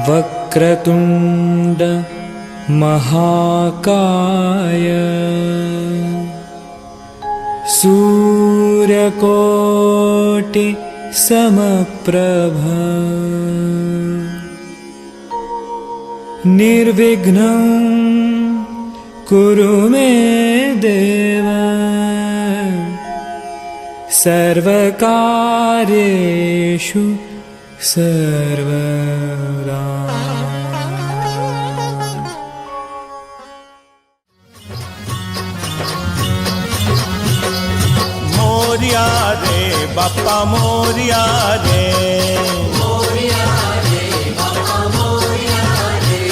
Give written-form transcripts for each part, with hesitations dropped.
वक्रतुंड महाकाय सूर्यकोटि समप्रभ निर्विघ्नं कुरु मे देव सर्वकार्येषु सर्वदा। मोरिया रे बाप्पा मोरिया रे, मोरिया रे बाप्पा मोरिया रे,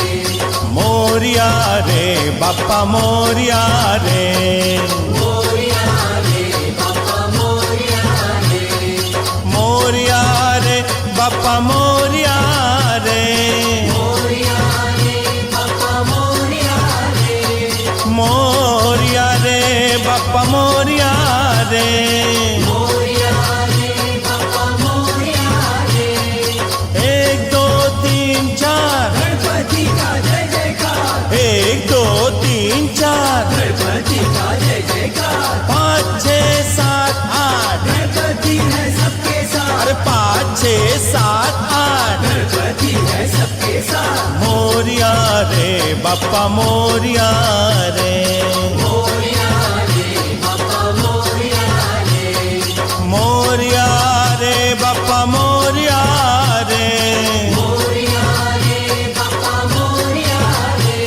मोरिया रे बाप्पा मोरिया रे, मोरिया रे बाप्पा मोरिया रे, मोरिया रे बाप्पा मोरिया रे, मोरिया रे बाप्पा मोरिया रे, मोरिया रे बाप्पा मोरिया रे, मोरिया रे बाप्पा मोरिया रे। 1 2 3 4 गणपति का जय जयकार, 1 2 3 4 गणपति का जय जयकार, 5 6 7 8 गणपति है सबके साथ, अरे 5 6 7 8 गणपति है सबके साथ। मोरिया रे बाप्पा मोरिया रे, मोरिया रे बाप्पा मोरिया रे, मोरिया रे बाप्पा मोरिया रे, मोरिया रे बाप्पा मोरिया रे।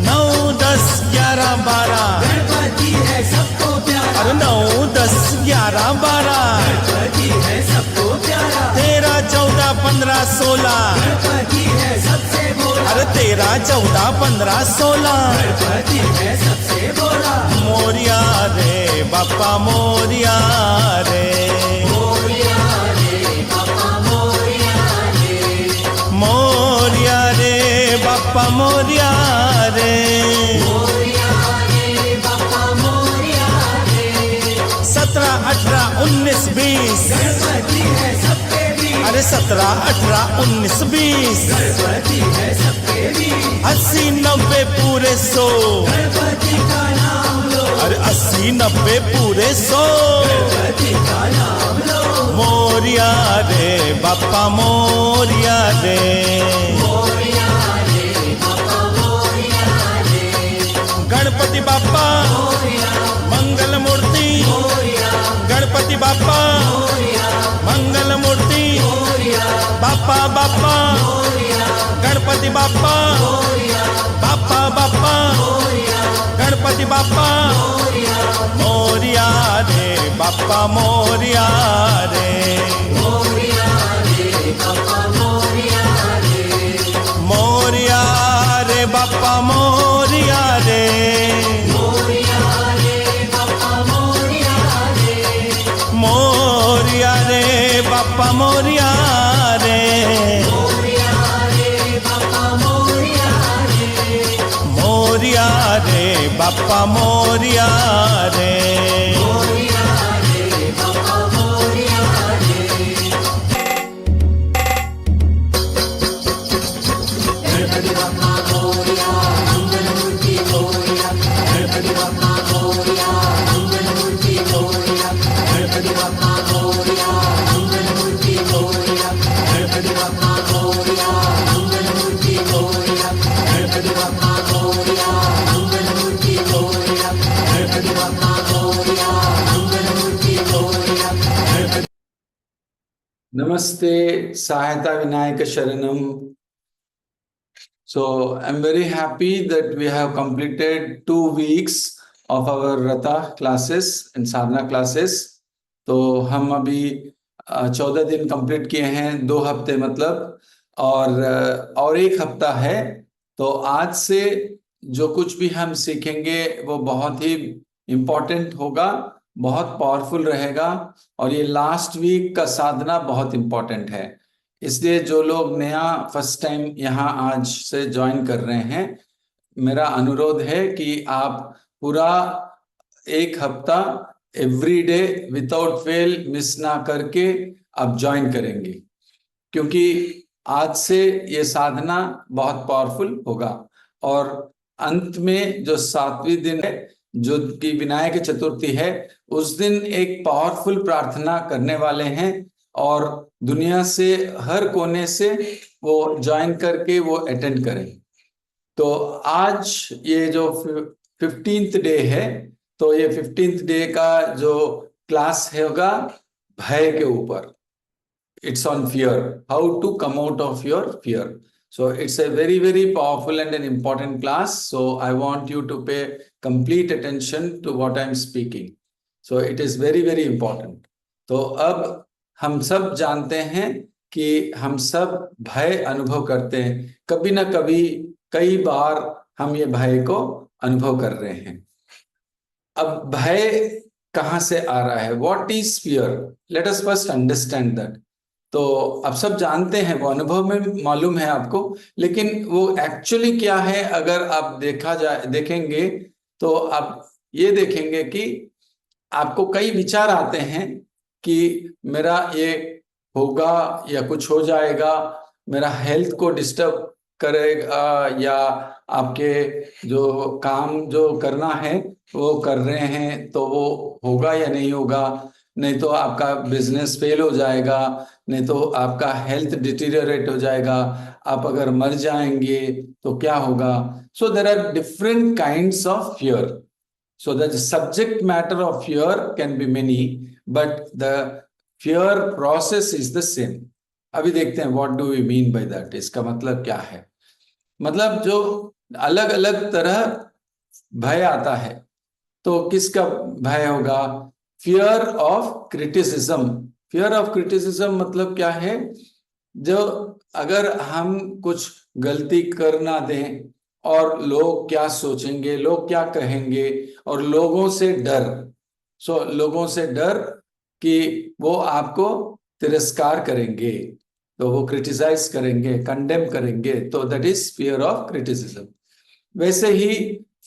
9 10 11 12 गणपति है सबको प्यारा, अरे 9 10 11 12 गणपति है सबको प्यारा, 13 14 15 16 गणपति है सबसे बोला, अरे 13 14 15 16 गणपति है सबसे बोला। मोरिया रे बाप्पा मोरिया रे, मोरिया रे बाप्पा मोरिया रे, मोरिया रे बाप्पा मोरिया रे, मोरिया रे बाप्पा मोरिया रे। 17 18 19 20 गणपति है सबके बीच, अरे 17 18 19 20 गणपति है सबके बीच, 80 90 पूरे 100 गणपति का नाम लो, अरे 80 90 पूरे 100 गणपति का नाम लो। मोरिया रे बाप्पा मोरिया रे, मोरिया रे बाप्पा मोरिया रे, गणपति बाप्पा मोरिया मंगल मूर्ति, मोरिया गणपति बाप्पा मोरिया मंगल मूर्ति, मोरिया बाप्पा बाप्पा मोरिया गणपति बाप्पा, मोरिया बाप्पा बाप्पा मोरिया गणपति बाप्पा, मोरिया मोरिया रे बाप्पा मोरिया रे, मोरिया रे बाप्पा मोरिया रे, मोरिया रे बाप्पा मोरिया रे, मोरिया रे बाप्पा मोरिया रे, मोरिया रे बाप्पा मोरिया रे, मोरिया रे बाप्पा मोरिया रे, मोरिया रे बाप्पा मोरिया रे, मोरिया रे बाप्पा मोरिया रे। गणपति बाप्पा मोरिया, मंगल मूर्ति मोरिया, गणपति बाप्पा मोरिया, मंगल मूर्ति मोरिया, गणपति बाप्पा मोरिया, मंगल मूर्ति मोरिया, गणपति बाप्पा मोरिया, मंगल मूर्ति मोरिया, गणपति बाप्पा मोरिया, मंगल मूर्ति मोरिया, गणपति बाप्पा मोरिया, मंगल मूर्ति Moriya, Ganpati. Namaste, Sahayata Vinayaka Sharanam. So I'm very happy that we have completed 2 weeks of our Ratha classes and Sadhana classes. तो हम अभी 14 दिन कंप्लीट किए हैं, 2 हफ्ते मतलब, और 1 हफ्ता है। तो आज से जो कुछ भी हम सीखेंगे वो बहुत ही इम्पोर्टेंट होगा, बहुत पावरफुल रहेगा। और ये लास्ट वीक का साधना बहुत इम्पोर्टेंट है। इसलिए जो लोग नया फर्स्ट टाइम यहाँ आज से ज्वाइन कर रहे हैं, मेरा अनुरोध है कि आप पूरा 1 हफ्ता every day without fail miss ना करके आप ज्वाइन करेंगे, क्योंकि आज से ये साधना बहुत पावरफुल होगा। और अंत में जो 7वें दिन है, जो कि विनायक चतुर्थी है, उस दिन एक पावरफुल प्रार्थना करने वाले हैं और दुनिया से हर कोने से वो ज्वाइन करके वो अटेंड करें। तो आज ये जो 15th डे है, तो ये 15th डे का जो क्लास होगा भय के ऊपर, it's on fear, how to come out of your fear. So it's a very, very powerful and an important class. So I want you to pay complete attention to what I'm speaking. So it is very, very important. तो अब हम सब जानते हैं कि हम सब भय अनुभव करते हैं, कभी ना कभी, कई बार हम ये भय को अनुभव कर रहे हैं। अब भय कहाँ से आ रहा है? What is fear? Let us first understand that. तो आप सब जानते हैं, वो अनुभव में मालूम है आपको, लेकिन वो एक्चुअली क्या है अगर आप देखेंगे तो आप ये देखेंगे कि आपको कई विचार आते हैं कि मेरा ये होगा या कुछ हो जाएगा, मेरा हेल्थ को डिस्टर्ब करेगा, या आपके जो काम जो करना है वो कर रहे हैं तो वो होगा या नहीं होगा, नहीं तो आपका बिजनेस फेल हो जाएगा, नहीं तो आपका हेल्थ डिटीरियरेट हो जाएगा, आप अगर मर जाएंगे तो क्या होगा। So there are different kinds of fear. So the subject matter of fear can be many, but the fear process is the same. अभी देखते हैं what do we mean by that. इसका मतलब क्या है? मतलब जो अलग अलग तरह भय आता है, तो किसका भय होगा? Fear of criticism. Fear of criticism मतलब क्या है? जो अगर हम कुछ गलती कर ना दें और लोग क्या सोचेंगे, लोग क्या कहेंगे, और लोगों से डर. सो लोगों से डर कि वो आपको तिरस्कार करेंगे, तो वो क्रिटिसाइज करेंगे, कंडेम करेंगे, तो that is fear of criticism. वैसे ही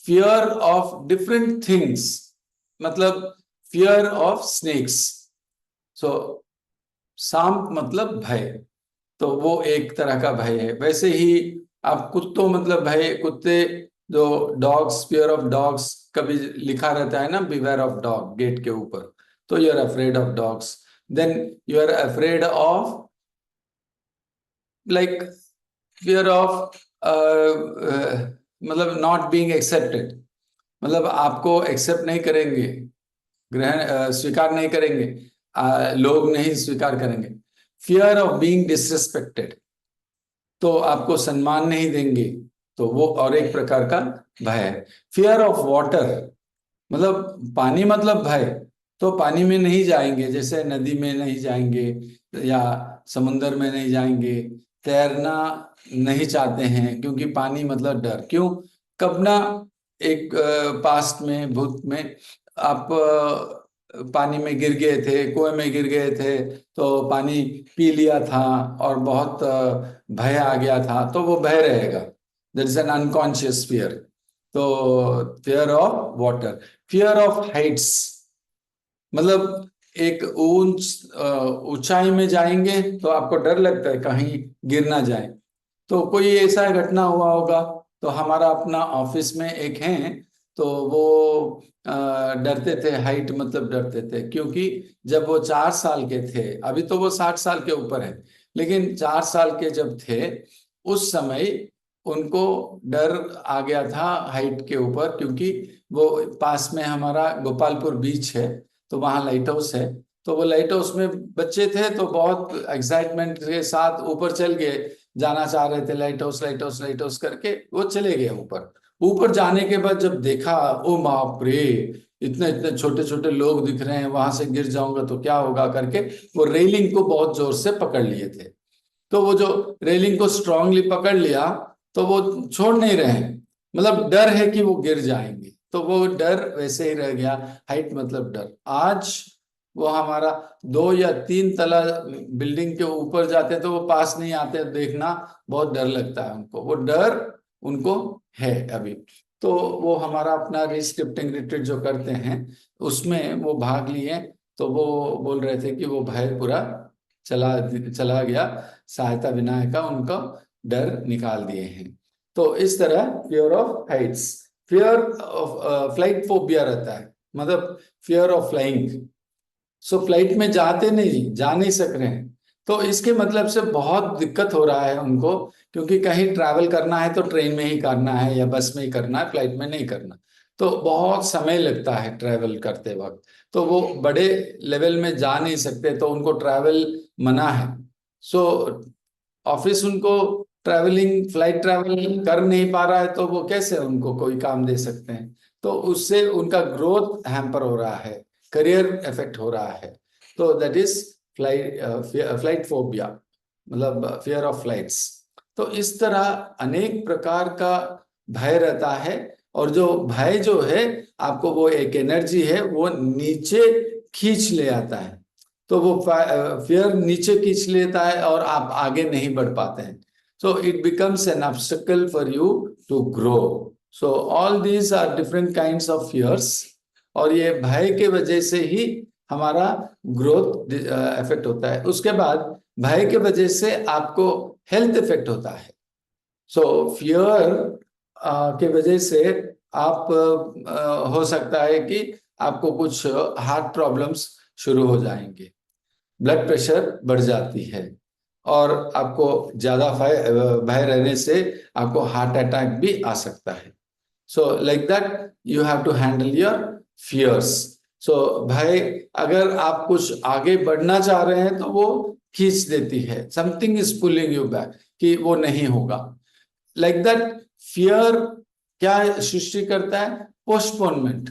फियर ऑफ डिफरेंट थिंग्स, मतलब फियर ऑफ स्नेक्स. सो सांप मतलब भय, तो वो एक तरह का भय है. वैसे ही आप कुत्तों मतलब भय, कुत्ते जो डॉग्स, फियर ऑफ डॉग्स कभी लिखा रहता है ना, बिवेयर ऑफ डॉग गेट के ऊपर, तो you are afraid of dogs. Then you are afraid of like fear of मतलब नॉट बीइंग एक्सेप्टेड, मतलब आपको एक्सेप्ट नहीं करेंगे, ग्रहण स्वीकार नहीं करेंगे, लोग नहीं स्वीकार करेंगे. फियर ऑफ बीइंग डिसरिस्पेक्टेड, तो आपको सम्मान नहीं देंगे, तो वो और एक प्रकार का भय है. फियर ऑफ वाटर, मतलब पानी मतलब भय, तो पानी में नहीं जाएंगे, जैसे नदी में नहीं जाएंगे या समुद्र में नहीं जाएंगे, तैरना नहीं चाहते हैं, क्योंकि पानी मतलब डर. क्यों? कब ना एक पास्ट में, भूत में आप पानी में गिर गए थे, कुएं में गिर गए थे, तो पानी पी लिया था और बहुत भय आ गया था, तो वो भय रहेगा. That is an unconscious fear. तो fear of water. Fear of heights, मतलब एक ऊंचाई में जाएंगे तो आपको डर लगता है कहीं गिर ना जाए. तो कोई ऐसा घटना हुआ होगा, तो हमारा अपना ऑफिस में एक हैं, तो वो डरते थे, हाइट मतलब डरते थे, क्योंकि जब वो 4 साल के थे, अभी तो वो 60 साल के ऊपर है, लेकिन 4 साल के जब थे उस समय उनको डर आ गया था हाइट के ऊपर, क्योंकि वो पास में हमारा गोपालपुर बीच है, तो वहाँ लाइट हाउस है, तो वो लाइट हाउस में बच्चे थे, तो बहुत एक्साइटमेंट के साथ ऊपर चल गए, जाना चाह रहे थे, light house light house light house करके वो चले गए ऊपर. ऊपर जाने के बाद जब देखा, ओ बाप रे, इतने इतने छोटे छोटे लोग दिख रहे हैं, वहां से गिर जाऊंगा तो क्या होगा करके वो रेलिंग को बहुत जोर से पकड़ लिए थे। तो वो जो रेलिंग को स्ट्रांगली पकड़ लिया तो वो छोड़ नहीं रहे हैं, मतलब डर है कि वो गिर जाएंगे, तो वो डर वैसे ही रह गया। हाइट मतलब डर। आज वो हमारा 2 या 3 तला बिल्डिंग के ऊपर जाते हैं तो वो पास नहीं आते, देखना बहुत डर लगता है उनको, वो डर उनको है अभी। तो वो हमारा अपना रिस्क्रिप्टिंग रिट्रीट जो करते हैं उसमें वो भाग लिए, तो वो बोल रहे थे कि वो भय पूरा चला चला गया, सहायता विनायक का उनको डर निकाल दिए हैं। तो इस तरह fear of Heights, fear of flight phobia रहता है, मतलब fear of flying. So flight में जाते नहीं, जा नहीं सक रहे हैं, तो इसके मतलब से बहुत दिक्कत हो रहा है उनको, क्योंकि कहीं ट्रैवल करना है तो ट्रेन में ही करना है या बस में ही करना है, फ्लाइट में नहीं करना, तो बहुत समय लगता है ट्रैवल करते वक्त, तो वो बड़े लेवल में जा नहीं सकते, तो उनको ट्रैवल मना है। सो ऑफिस उनको ट्रैवलिंग, फ्लाइट ट्रैवल कर नहीं पा रहा है, तो वो कैसे उनको कोई काम दे सकते हैं, तो उससे उनका ग्रोथ हैम्पर हो रहा है, करियर इफेक्ट हो रहा है। तो दैट इज फ्लाइट फोबिया, मतलब फियर ऑफ फ्लाइट्स। तो इस तरह अनेक प्रकार का भय रहता है, और जो भय जो है आपको वो एक एनर्जी है, वो नीचे खींच ले आता है, तो वो फियर नीचे खींच लेता है और आप आगे नहीं बढ़ पाते हैं। So it becomes an obstacle for you to grow. So all these are different kinds of fears, और ये भय के वजह से ही हमारा ग्रोथ इफेक्ट होता है। उसके बाद भय के वजह से आपको हेल्थ इफेक्ट होता है। सो फियर के वजह से आप हो सकता है कि आपको कुछ हार्ट प्रॉब्लम्स शुरू हो जाएंगे, ब्लड प्रेशर बढ़ जाती है, और आपको ज्यादा भय रहने से आपको हार्ट अटैक भी आ सकता है। So like that you have to handle your fears. So भय, अगर आप कुछ आगे बढ़ना चाह रहे हैं तो वो खींच देती है, something is pulling you back, कि वो नहीं होगा। लाइक दैट फियर क्या सृष्टि करता है? पोस्टपोनमेंट,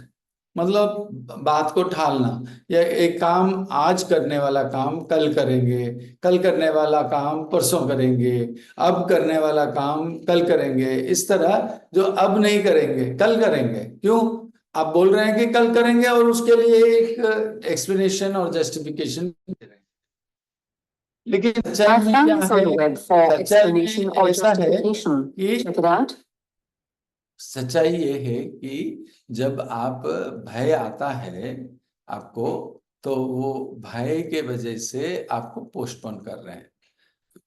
मतलब बात को टालना, या एक काम आज करने वाला काम कल करेंगे, कल करने वाला काम परसों करेंगे, अब करने वाला काम कल करेंगे, इस तरह जो अब नहीं करेंगे कल करेंगे। क्यों? आप बोल रहे हैं कि कल करेंगे और उसके लिए एक एक्सप्लेनेशन और जस्टिफिकेशन दे रहे हैं, लेकिन सच्चाई Our में fans क्या on the है? web for सच्चाई में explanation or ऐसा है justification. कि Check it out. सच्चाई ये है कि जब आप भय आता है आपको, तो वो भय के वजह से आपको पोस्टपोन कर रहे हैं।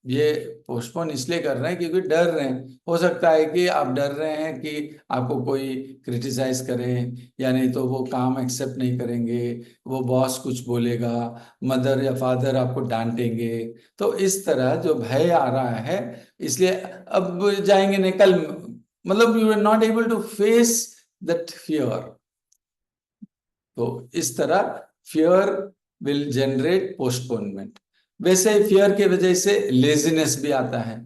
ये पोस्टपोन इसलिए कर रहे हैं क्योंकि डर रहे हैं। हो सकता है कि आप डर रहे हैं कि आपको कोई क्रिटिसाइज करे, या नहीं तो वो काम एक्सेप्ट नहीं करेंगे, वो बॉस कुछ बोलेगा, मदर या फादर आपको डांटेंगे। तो इस तरह जो भय आ रहा है, इसलिए अब जाएंगे नहीं कल, मतलब you are not able to face that fear. तो इस तरह फियर विल जनरेट पोस्टपोनमेंट। वैसे फियर के वजह से लेजीनेस भी आता है।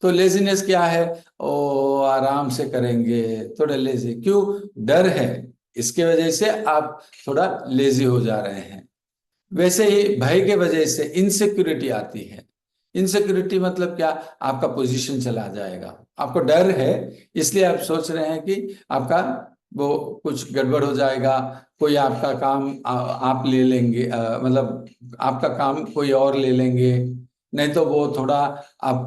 तो लेजीनेस क्या है? ओ आराम से करेंगे, थोड़ा लेजी, क्यों? डर है, इसके वजह से आप थोड़ा लेजी हो जा रहे हैं। वैसे ही भय के वजह से इनसिक्योरिटी आती है। इनसिक्योरिटी मतलब क्या? आपका पोजीशन चला जाएगा, आपको डर है, इसलिए आप सोच रहे हैं कि आपका वो कुछ गड़बड़ हो जाएगा, कोई आपका काम आप ले लेंगे, मतलब आपका काम कोई और ले लेंगे, नहीं तो वो थोड़ा आप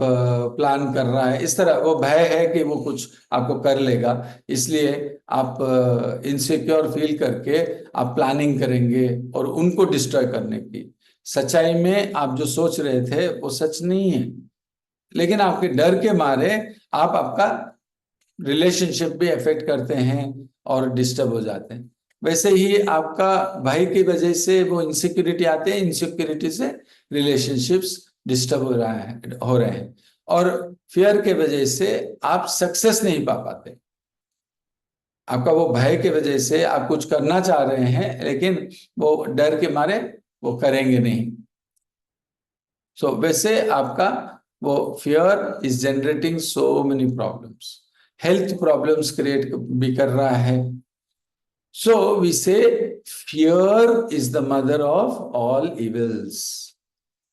प्लान कर रहा है, इस तरह वो भय है कि वो कुछ आपको कर लेगा, इसलिए आप इनसिक्योर फील करके आप प्लानिंग करेंगे और उनको डिस्ट्रॉय करने की। सच्चाई में आप जो सोच रहे थे वो सच नहीं है, लेकिन आपके डर के मारे आप आपका रिलेशनशिप भी अफेक्ट करते हैं और डिस्टर्ब हो जाते हैं। वैसे ही आपका भय की वजह से वो इनसिक्योरिटी आते हैं, इनसिक्योरिटी से रिलेशनशिप्स डिस्टर्ब हो रहे हैं, और फियर के वजह से आप सक्सेस नहीं पा पाते। आपका वो भय के वजह से आप कुछ करना चाह रहे हैं, लेकिन वो डर के मारे वो करेंगे नहीं। सो वैसे आपका वो fear is generating so many problems, health problems create भी कर रहा है। So we say fear is the mother of all evils.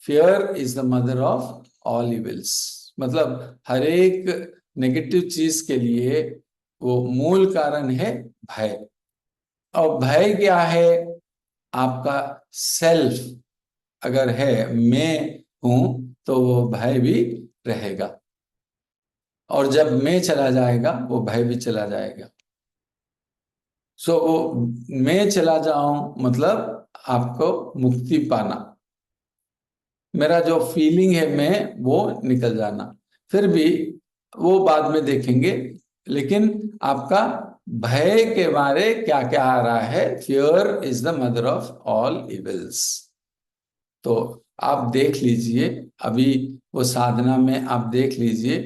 Fear is the mother of all evils. मतलब हर एक नेगेटिव चीज के लिए वो मूल कारण है भय। और भय क्या है? आपका सेल्फ अगर है, मैं हूं, तो वो भय भी रहेगा, और जब मैं चला जाएगा वो भय भी चला जाएगा। सो वो मैं चला जाऊं मतलब आपको मुक्ति पाना, मेरा जो फीलिंग है मैं, वो निकल जाना। फिर भी वो बाद में देखेंगे, लेकिन आपका भय के बारे क्या क्या आ रहा है? Fear is the mother of all evils. तो आप देख लीजिए, अभी वो साधना में आप देख लीजिए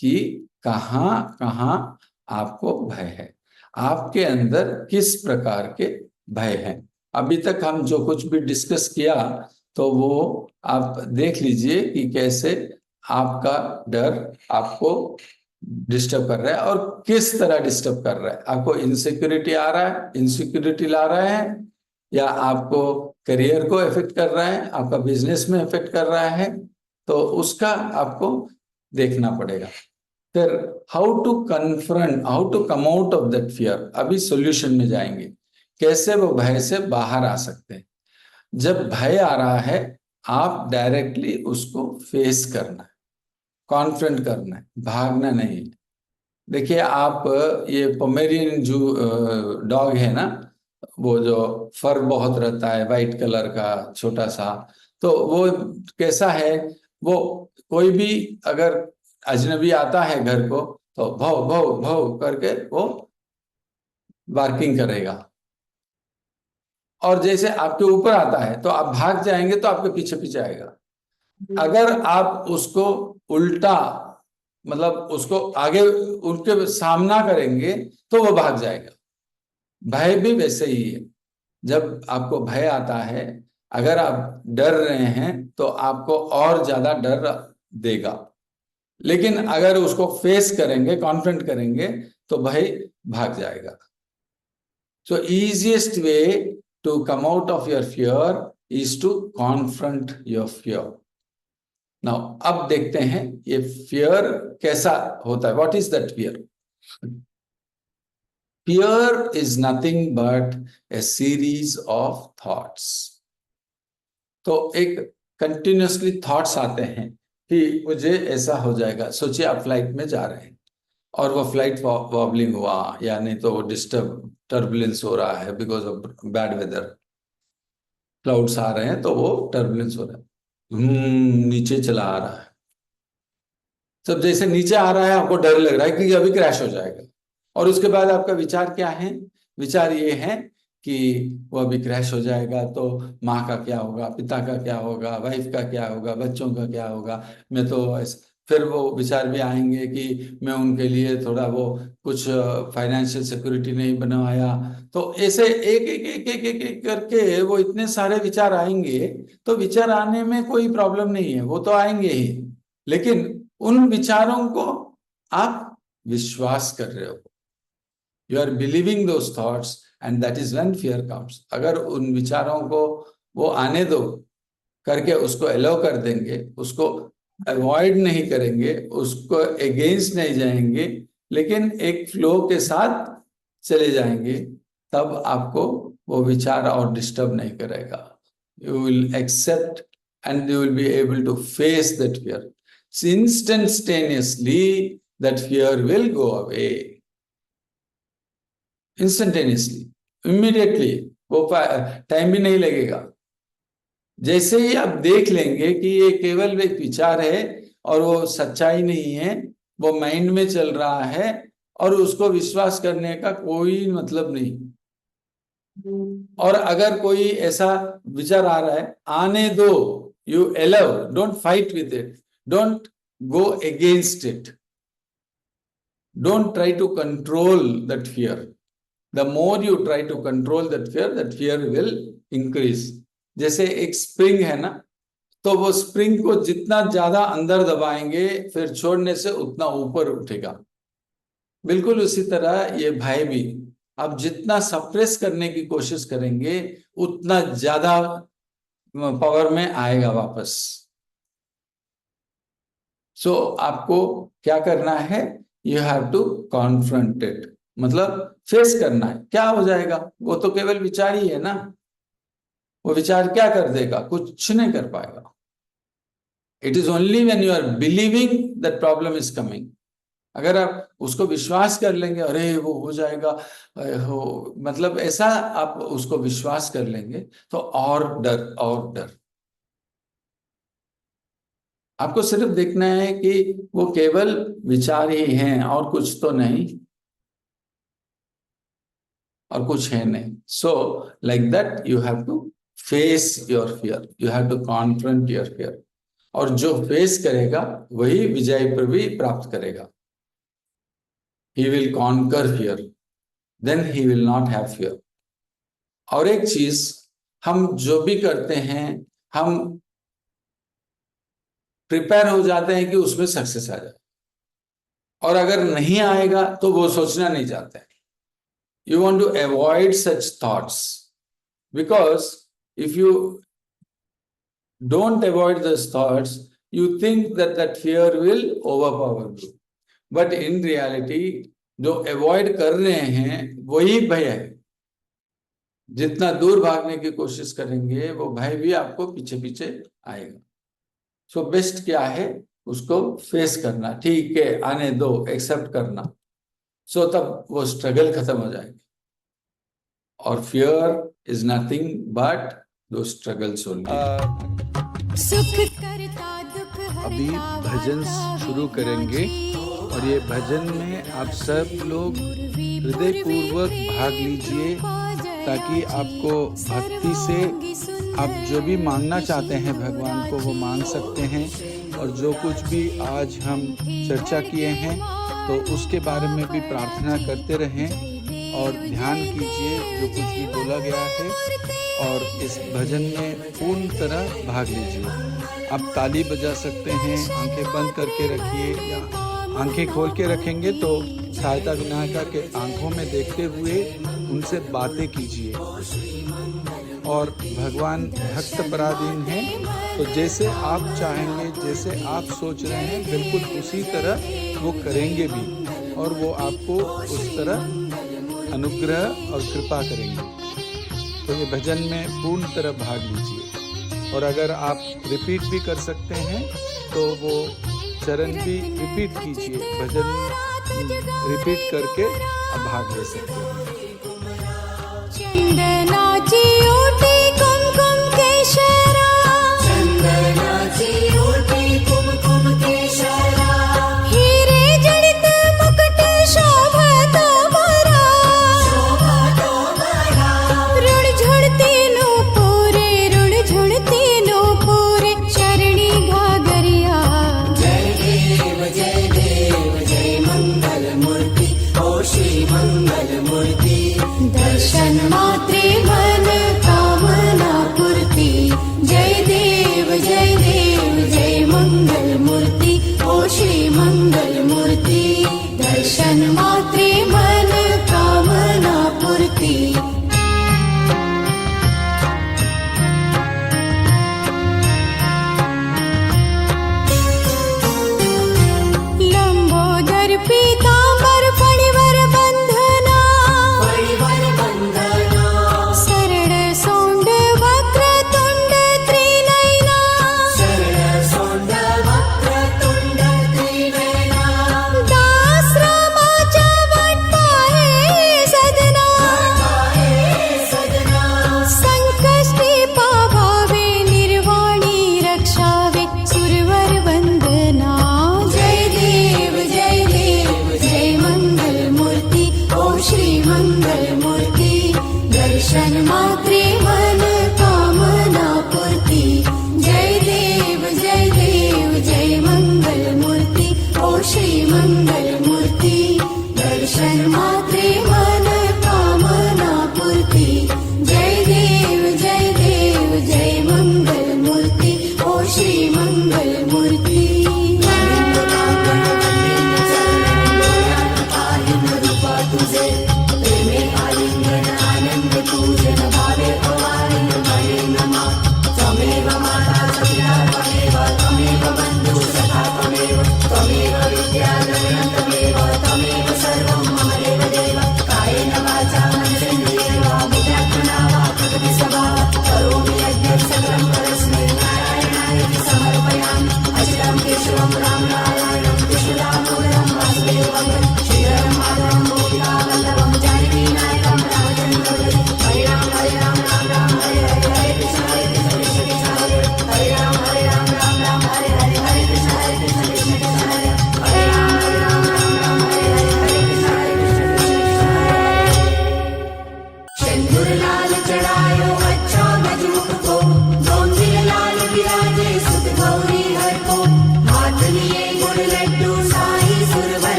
कि कहाँ कहाँ आपको भय है, आपके अंदर किस प्रकार के भय हैं। अभी तक हम जो कुछ भी डिस्कस किया, तो वो आप देख लीजिए कि कैसे आपका डर आपको डिस्टर्ब कर रहा है, और किस तरह डिस्टर्ब कर रहा है। आपको इनसिक्योरिटी आ रहा है, इनसिक्योरिटी ला रहा है, या आपको करियर को इफेक्ट कर रहा है, आपका बिजनेस में इफेक्ट कर रहा है, तो उसका आपको देखना पड़ेगा। फिर how to confront, how to come out of that fear. अभी सॉल्यूशन में जाएंगे, कैसे वो भय से बाहर आ सकते हैं। जब भय आ रहा है, आप डायरेक्टली उसको फेस करना है, कॉन्फ्रंट करना है, भागना नहीं। देखिए आप ये पोमेरियन जो डॉग है ना, वो जो फर बहुत रहता है, वाइट कलर का छोटा सा, तो वो कैसा है? वो कोई भी अगर अजनबी आता है घर को, तो भौ भौ भौ करके वो बार्किंग करेगा, और जैसे आपके ऊपर आता है तो आप भाग जाएंगे, तो आपके पीछे पीछे आएगा। अगर आप उसको उल्टा, मतलब उसको आगे उनके सामना करेंगे, तो वो भाग जाएगा। भय भी वैसे ही है। जब आपको भय आता है, अगर आप डर रहे हैं, तो आपको और ज्यादा डर देगा, लेकिन अगर उसको फेस करेंगे, कॉन्फ्रंट करेंगे, तो भय भाग जाएगा। So easiest way to come out of your fear is to confront your fear. Now अब देखते हैं ये फियर कैसा होता है। What is that fear? Fear is nothing but a series of thoughts. तो एक कंटिन्यूसली थॉट्स आते हैं कि मुझे ऐसा हो जाएगा। सोचिए आप फ्लाइट में जा रहे हैं, और वो फ्लाइट वॉबलिंग हुआ, या नहीं तो वो डिस्टर्ब टर्बुलेंस हो रहा है because of bad weather, clouds आ रहे हैं, तो वो टर्बुलेंस हो रहा है, नीचे चला आ रहा है। सब जैसे नीचे आ रहा है, आपको डर लग रहा है कि अभी क्रैश हो जाएगा, और उसके बाद आपका विचार क्या है? विचार ये है कि वो अभी क्रैश हो जाएगा, तो माँ का क्या होगा, पिता का क्या होगा, वाइफ का क्या होगा, बच्चों का क्या होगा, मैं तो फिर वो विचार भी आएंगे कि मैं उनके लिए थोड़ा वो कुछ फाइनेंशियल सिक्योरिटी नहीं बनवाया। तो ऐसे एक एक एक एक एक, एक करके वो इतने सारे विचार आएंगे। तो विचार आने में कोई प्रॉब्लम नहीं है, वो तो आएंगे ही, लेकिन उन विचारों को आप विश्वास कर रहे हो, you are believing those thoughts, and that is when fear comes. अगर उन विचारों को वो आने दो करके उसको अलाउ कर देंगे, उसको अवॉइड नहीं करेंगे, उसको अगेंस्ट नहीं जाएंगे, लेकिन एक फ्लो के साथ चले जाएंगे, तब आपको वो विचार और डिस्टर्ब नहीं करेगा। You will accept and you will be able to face that fear. Instantaneously that fear will go away. Instantaneously, immediately, वो टाइम भी नहीं लगेगा। जैसे ही आप देख लेंगे कि ये केवल एक विचार है और वो सच्चाई नहीं है, वो माइंड में चल रहा है, और उसको विश्वास करने का कोई मतलब नहीं। और अगर कोई ऐसा विचार आ रहा है, आने दो, you allow, don't fight with it, don't go against it, don't try to control that fear. The more you try to control that fear will increase. जैसे एक स्प्रिंग है ना, तो वो स्प्रिंग को जितना ज्यादा अंदर दबाएंगे, फिर छोड़ने से उतना ऊपर उठेगा। बिल्कुल उसी तरह ये भय भी, आप जितना सप्रेस करने की कोशिश करेंगे उतना ज्यादा पावर में आएगा वापस। सो आपको क्या करना है, you have to confront it, मतलब फेस करना है। क्या हो जाएगा, वो तो केवल विचार ही है ना, वो विचार क्या कर देगा, कुछ नहीं कर पाएगा। It is only when you are believing that problem is coming. अगर आप उसको विश्वास कर लेंगे, अरे वो हो जाएगा, हो मतलब ऐसा आप उसको विश्वास कर लेंगे तो और डर और डर। आपको सिर्फ देखना है कि वो केवल विचार ही हैं और कुछ तो नहीं, और कुछ है नहीं। So like that you have to face your fear, you have to confront your fear. और जो फेस करेगा वही विजय भी प्राप्त करेगा। He will conquer fear, then he will not have fear. और एक चीज, हम जो भी करते हैं हम प्रिपेयर हो जाते हैं कि उसमें सक्सेस आ जाए, और अगर नहीं आएगा तो वो सोचना नहीं चाहते। You want to avoid such thoughts, because if you don't avoid those thoughts, you think that that fear will overpower you. But in reality जो अवॉइड कर रहे हैं वही भय है। जितना दूर भागने की कोशिश करेंगे वो भय भी आपको पीछे पीछे आएगा। सो बेस्ट क्या है, उसको फेस करना, ठीक है आने दो, एक्सेप्ट करना। सो तब वो स्ट्रगल खत्म हो जाएगी। और फियर इज नथिंग बट दो स्ट्रगल्स ओनली। सुख करता दुख अभी भजन शुरू करेंगे और ये भजन में आप सब लोग हृदय पूर्वक भाग लीजिए, ताकि आपको भक्ति से आप जो भी मांगना चाहते हैं भगवान को वो मांग सकते हैं। और जो कुछ भी आज हम चर्चा किए हैं तो उसके बारे में भी प्रार्थना करते रहें और ध्यान कीजिए जो कुछ भी बोला गया है, और इस भजन में पूर्ण तरह भाग लीजिए। आप ताली बजा सकते हैं, आंखें बंद करके रखिए, या आंखें खोल के रखेंगे तो सहायता विनायका के आंखों में देखते हुए उनसे बातें कीजिए। और भगवान भक्त पराधीन हैं, तो जैसे आप चाहेंगे, जैसे आप सोच रहे हैं, बिल्कुल उसी तरह वो करेंगे भी, और वो आपको उस तरह अनुग्रह और कृपा करेंगे। तो ये भजन में पूर्ण तरह भाग लीजिए। और अगर आप रिपीट भी कर सकते हैं तो वो चरण भी रिपीट कीजिए, भजन रिपीट करके आप भाग ले सकते हैं। चंदनाची ओटी कुमकुम केशरा, चंदनाची ओटी कुमकुम केशरा, हीरे जडित मुकुट शोभतो बरा, शोभतो बरा, रुण झुड़ती नूपुरे, रुण झुड़ती नूपुरे, चरणी घाघरिया। जय देव जय मंगल मूर्ति, ओ श्री मंगल मूर्ति। दर्शन मात्रे मन काम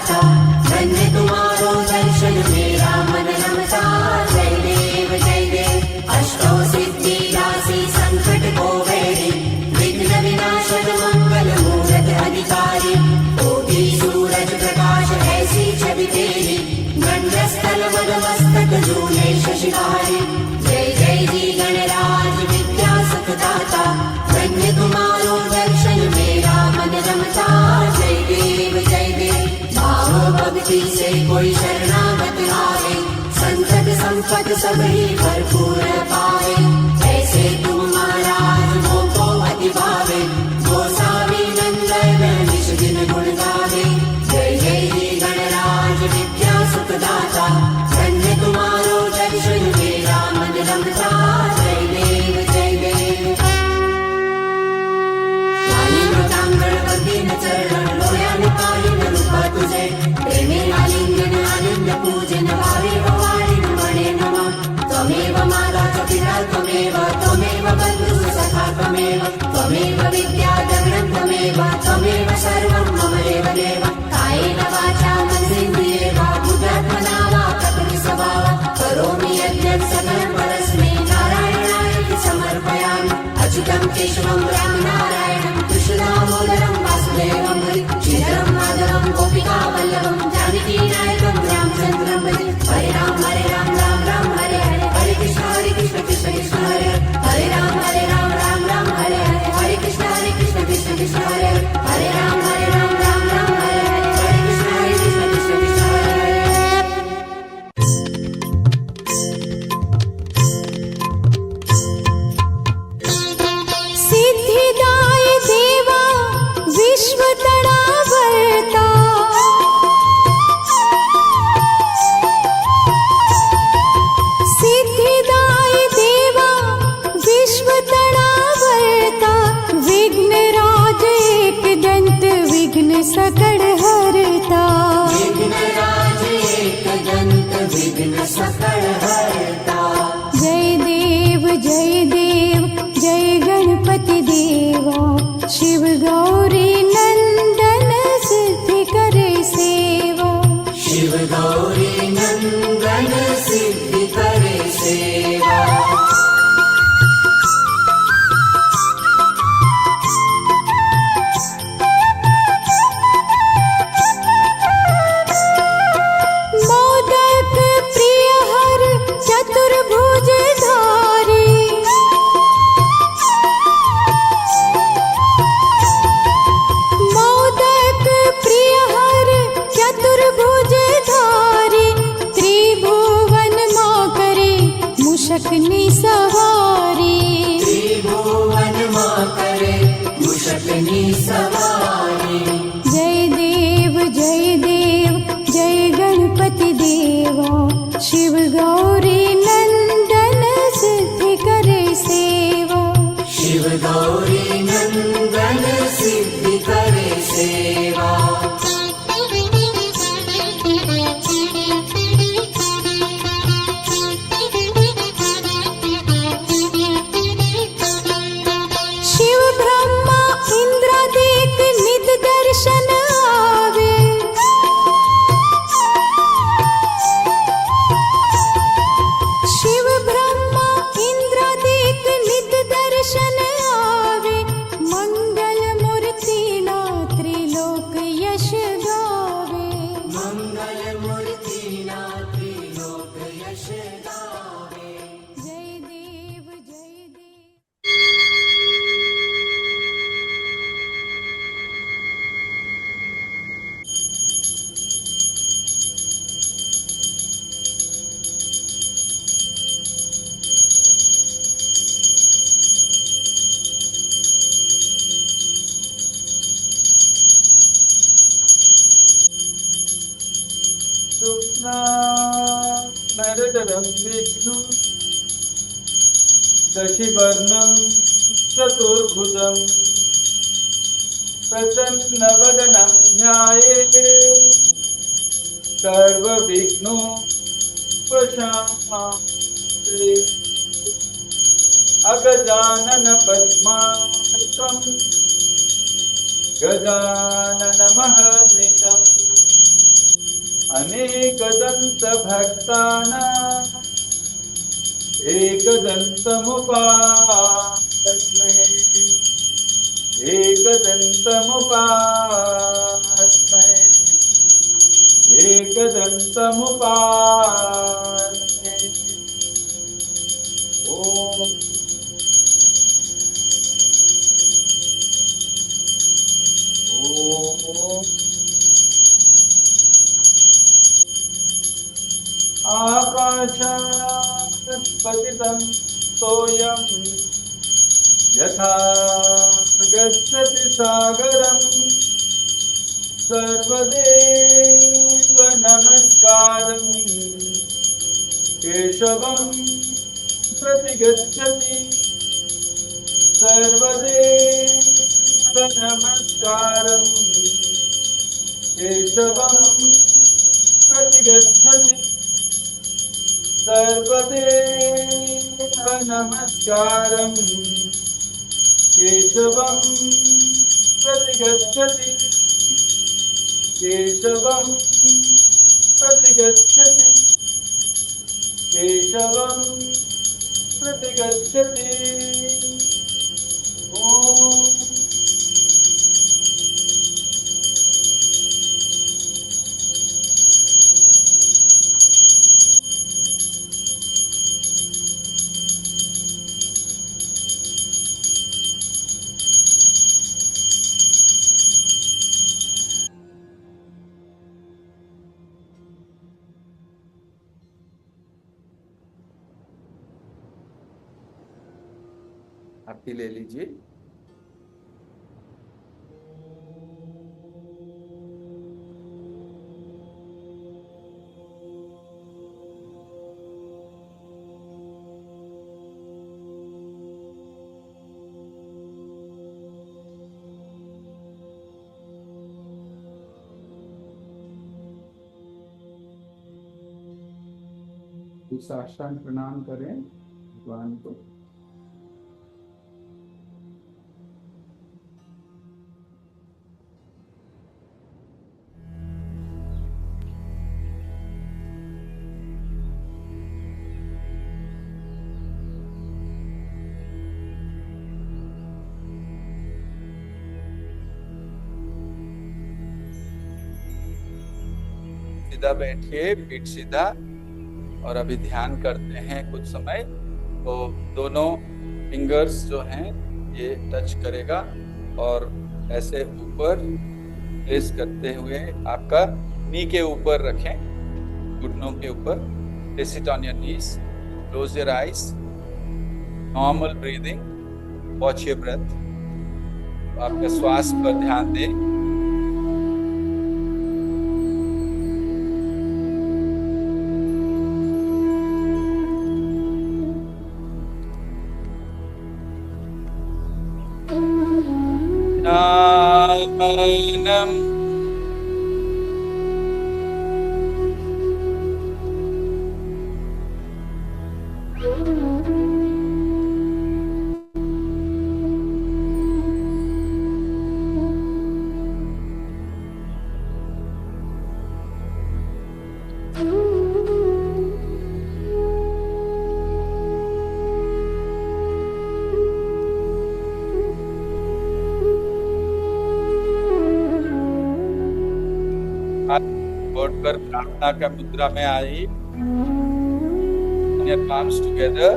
सुखदाता, धन्य तुम्हारो दर्शन मेरा मन रमता। जय देव अष्टौ सिद्धि राशि संकट को वैरी, विघ्न विनाशक मंगल मूरत अधिकारी। कोटि सूरज प्रकाश ऐसी छवि तेरी, गंडस्थल मद मस्तक झूले शशिहारी। जय जय जी गणराज विद्या सुखदाता, धन्य तुम्हारो दर्शन मेरा मन रमता। जय देव भाव भक्ति से कोई शरणागत आवे, संकट संपत सब ही भरपूर पावे। ऐसे तुम महाराज मोको अति भावे, गोसावी नंदन निश दिन गुण गावे। जय जय गणराज विद्या सुखदाता, धन्य तुम्हारो दर्शन मेरा मन रमता। जय देव गणपती न चरण डोळ्याने पाहिन रूपा तुझे, प्रेमेला लिंगन आनंद पूजन भावे वाणी म्हणे नमः। त्वमेव माता च पिता त्वमेव, त्वमेव बन्धु सखा त्वमेव, त्वमेव विद्या जगनं त्वमेव, त्वमेव सर्वं मम एव देव। कायेन वाचा मनसेन्द्रिये वा बुद्ध्यात्मना वा प्रकृति स्वभाव, करोमि यज्ञं सकलं परस्मै नारायणाय समर्पयामि। अच्युतं केशवं रामनारायणं कृष्णदामोदरं वासुदेवं हरि, श्रीधरं माधवं गोपिका वल्लभं जानकी नायकं रामचन्द्रं भजे। हरे राम राम राम हरे हरे, हरे कृष्ण कृष्ण कृष्ण हरे हरे, हरे राम राम हरे हरे, हरे कृष्ण कृष्ण हरे हरे, हरे राम राम हरे हरे, हरे कृष्ण कृष्ण हरे हरे। सिद्धिदाय देवा विश्व तडावरता, सिद्धिदाय देवा विश्व तडावरता। विघ्नराज एकदंत विघ्न सकळ हरता, विघ्नराज एकदंत विघ्न सकळ हरता। जय देव जय गणपति देवा, शिव गौरी नंदन सिद्धि करे सेवा, शिव गौरी नंदन सिद्धि करे सेवा। मोदक प्रिय हर चतुर्भुज धारी, मोदक प्रिय हर चतुर्भुज धारी। त्रिभुवन मां करे मुशकनी सवारी, त्रिभुवन मां करे मुशकनी सवारी। जय देव जय गणपति देवा, शिव गौरी नंदन सिद्धि करे सेवा, शिव गौरी नंदन सिद्धि करे सेवा। शिव ब्रह्मा इंद्रादिक नित दर्शन आवे, शिव ब्रह्मा इंद्रादिक नित दर्शन आवे। मंगल मूर्ति ना त्रिलोक यश गावे, मंगल मूर्ति ना त्रिलोक यश गावे। जय देव नरदरं विष्णु शशिवर्णं चतुर्भुजं प्रसन्नवदनं ध्याये सर्वविघ्नो प्रशान्ते। अगजानन पद्मार्कं गजाननमहर्निशम् अनेकदन्तभक्तानाम् एकदन्तमुपास्महे एकदन्तमुपास्महे एकदन्तमुपास्महे ॐ आकाशात् पतितं सोऽयं यथा गच्छति सागरं सर्वदेव नमस्कारं केशवं प्रति गच्छति सर्वदेव नमस्कारं केशवं प्रति गच्छति सर्वदेव नमस्कारं केशवं प्रति गच्छति केशवं प्रति गच्छति केशवं प्रति गच्छति ॐ आरती ले लीजिए। साष्टांग प्रणाम करें भगवान को। सीधा बैठिए, पीठ सीधा, और अभी ध्यान करते हैं कुछ समय। तो दोनों फिंगर्स जो हैं ये टच करेगा और ऐसे ऊपर प्लेस करते हुए आपका नी के ऊपर रखें, घुटनों के ऊपर। Place it on your knees, close your eyes, normal breathing, watch your breath. आपके श्वास पर ध्यान दें। कर प्रार्थना का मुद्रा में आई। Your palms together.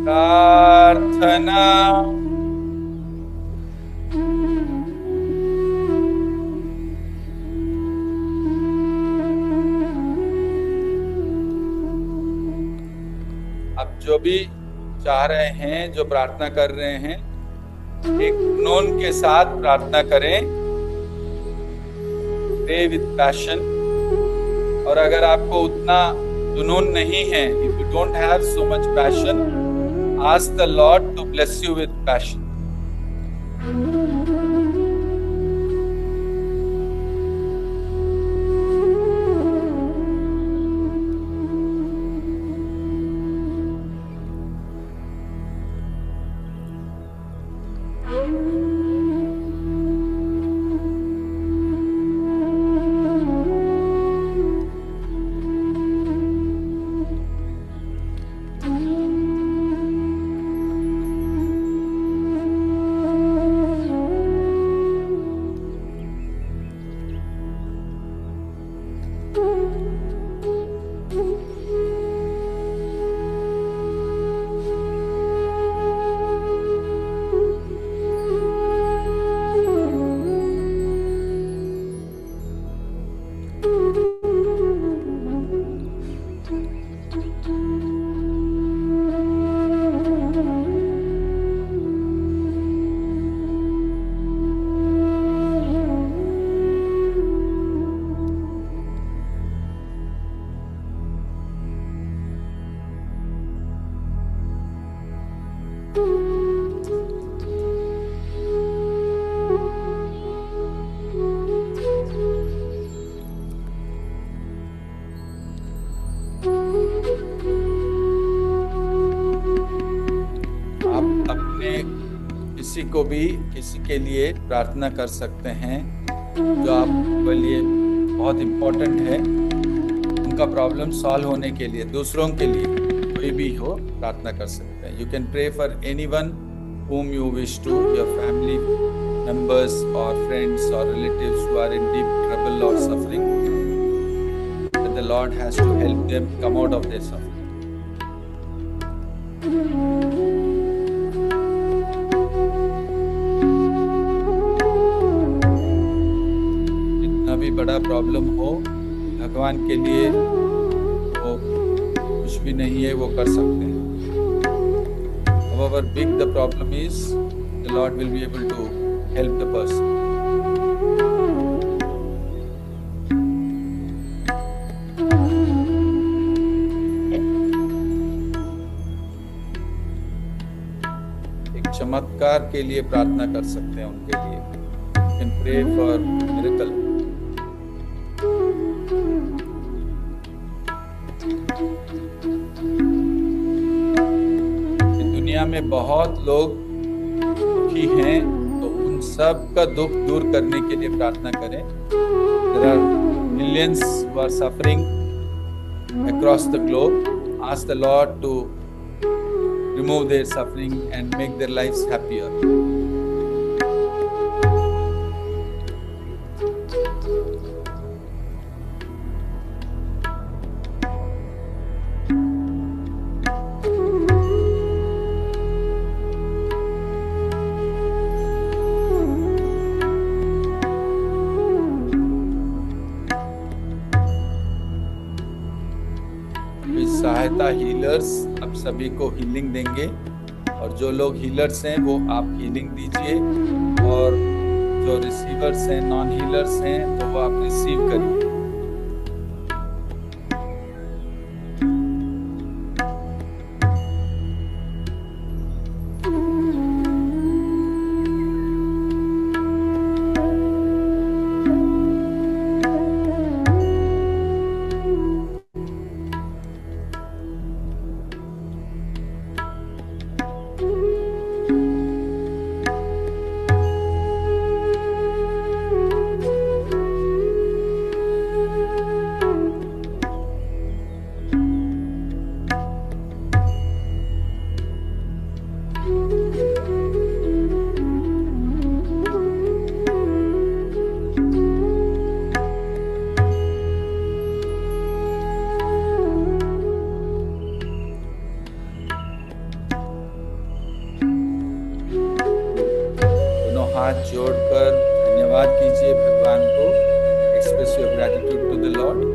प्रार्थना। अब जो भी चाह रहे हैं, जो प्रार्थना कर रहे हैं, एक जुनून के साथ प्रार्थना करें, प्रे विद पैशन। और अगर आपको उतना जुनून नहीं है, if you don't have so much passion, ask the Lord to bless you with passion. को भी किसी के लिए प्रार्थना कर सकते हैं जो आपके लिए बहुत इम्पोर्टेंट है, उनका प्रॉब्लम सॉल्व होने के लिए, दूसरों के लिए कोई भी हो प्रार्थना कर सकते हैं। You can pray for anyone whom you wish to, your family members or friends or relatives who are in deep trouble or suffering, that the Lord has to help them come out of their suffering. जितना भी बड़ा problem हो, भगवान के लिए वो कुछ भी नहीं है, वो कर सकते हैं। However big the problem is, the Lord will be able to help the person. एक चमत्कार के लिए प्रार्थना कर सकते हैं उनके लिए। You can pray for miracle. दुनिया में बहुत लोग दुखी हैं, तो उन सब का दुख दूर करने के लिए प्रार्थना करें। There are millions who are suffering across the globe. Ask the Lord to remove their suffering and make their lives happier. सहायता हीलर्स अब सभी को हीलिंग देंगे, और जो लोग हीलर्स हैं वो आप हीलिंग दीजिए, और जो रिसीवर्स हैं, नॉन हीलर्स हैं, तो वो आप रिसीव करिए। हाथ जोड़कर धन्यवाद कीजिए भगवान को। Express your gratitude to the Lord.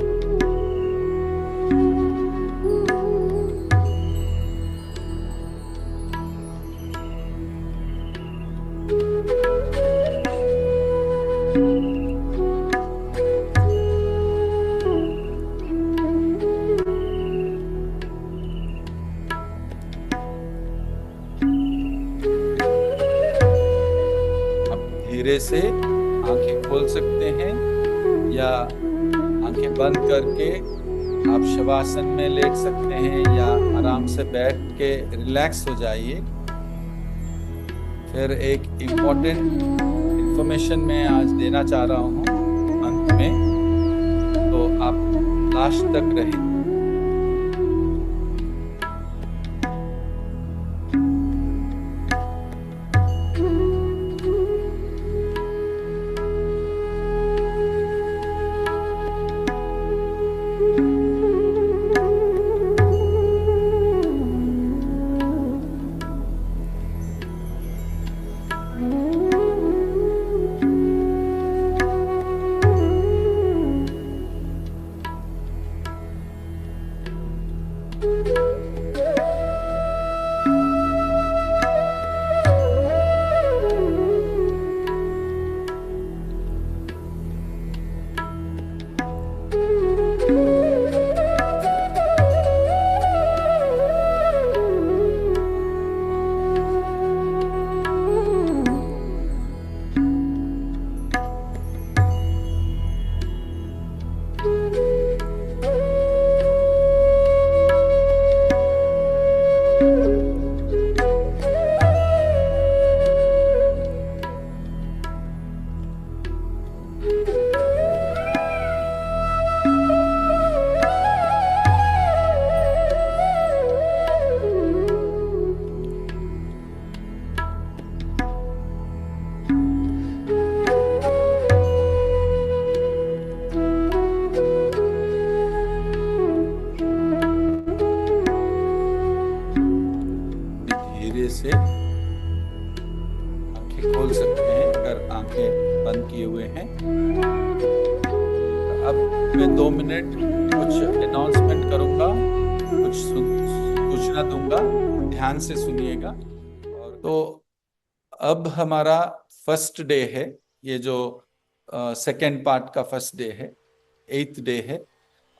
धीरे से आंखें खोल सकते हैं या आंखें बंद करके आप शवासन में लेट सकते हैं, या आराम से बैठ के रिलैक्स हो जाइए। फिर एक इम्पोर्टेंट इंफॉर्मेशन मैं आज देना चाह रहा हूँ अंत में, तो आप लास्ट तक रहें। कर आंखें बंद किए हुए हैं। अब मैं 2 मिनट कुछ अनाउंसमेंट करूंगा, कुछ सूचना दूंगा, ध्यान से सुनिएगा। तो अब हमारा फर्स्ट डे है, ये जो सेकेंड पार्ट का फर्स्ट डे है, 8th डे है।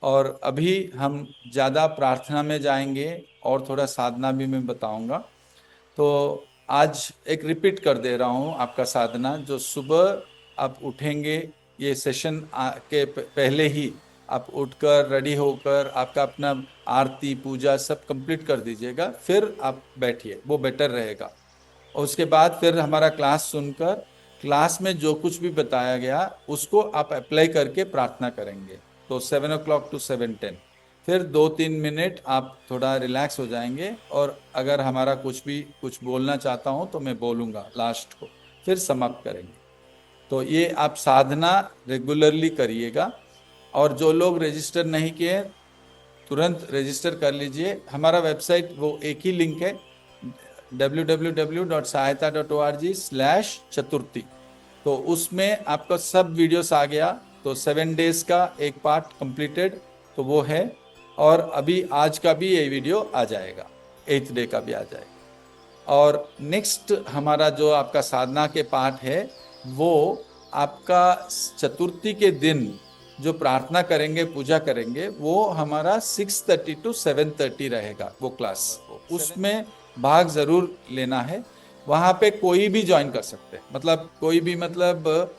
और अभी हम ज़्यादा प्रार्थना में जाएंगे और थोड़ा साधना भी मैं बताऊंगा। तो आज एक रिपीट कर दे रहा हूँ आपका साधना, जो सुबह आप उठेंगे, ये सेशन के पहले ही आप उठकर रेडी होकर आपका अपना आरती पूजा सब कंप्लीट कर दीजिएगा, फिर आप बैठिए, वो बेटर रहेगा। और उसके बाद फिर हमारा क्लास सुनकर क्लास में जो कुछ भी बताया गया उसको आप अप्लाई करके प्रार्थना करेंगे। तो 7 o'clock to 7:10, फिर 2-3 मिनट आप थोड़ा रिलैक्स हो जाएंगे, और अगर हमारा कुछ बोलना चाहता हूँ तो मैं बोलूँगा लास्ट को, फिर समाप्त करेंगे। तो ये आप साधना रेगुलरली करिएगा। और जो लोग रजिस्टर नहीं किए तुरंत रजिस्टर कर लीजिए। हमारा वेबसाइट वो एक ही लिंक है, www.sahayata.org/chaturthi। तो उसमें आपका सब वीडियोस आ गया। तो 7 डेज का एक पार्ट कंप्लीटेड तो वो है, और अभी आज का भी ये वीडियो आ जाएगा, 8th डे का भी आ जाएगा। और नेक्स्ट हमारा जो आपका साधना के पार्ट है वो आपका चतुर्थी के दिन जो प्रार्थना करेंगे, पूजा करेंगे, वो हमारा 6:30 to 7:30 रहेगा वो क्लास। उसमें भाग जरूर लेना है। वहाँ पे कोई भी ज्वाइन कर सकते हैं, मतलब कोई भी, मतलब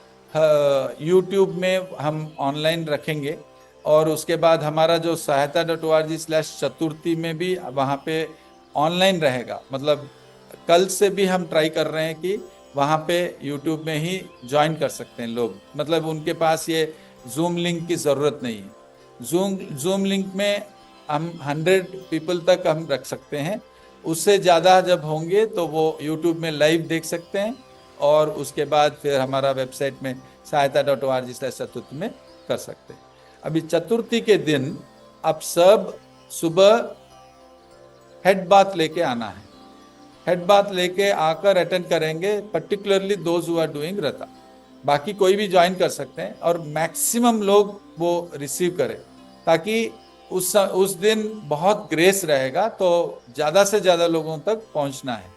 यूट्यूब में हम ऑनलाइन रखेंगे, और उसके बाद हमारा जो sahayata.org/chaturthi में भी वहाँ पे ऑनलाइन रहेगा। मतलब कल से भी हम ट्राई कर रहे हैं कि वहाँ पे यूट्यूब में ही ज्वाइन कर सकते हैं लोग, मतलब उनके पास ये जूम लिंक की ज़रूरत नहीं है। जूम लिंक में हम 100 पीपल तक हम रख सकते हैं, उससे ज़्यादा जब होंगे तो वो यूट्यूब में लाइव देख सकते हैं, और उसके बाद फिर हमारा वेबसाइट में sahayata.org/chaturthi में कर सकते हैं। अभी चतुर्थी के दिन आप सब सुबह हेड बाथ लेके आना है। हेड बाथ लेके आकर अटेंड करेंगे, particularly those who are doing vrata. बाकी कोई भी ज्वाइन कर सकते हैं, और मैक्सिमम लोग वो रिसीव करें, ताकि उस दिन बहुत ग्रेस रहेगा, तो ज़्यादा से ज़्यादा लोगों तक पहुंचना है।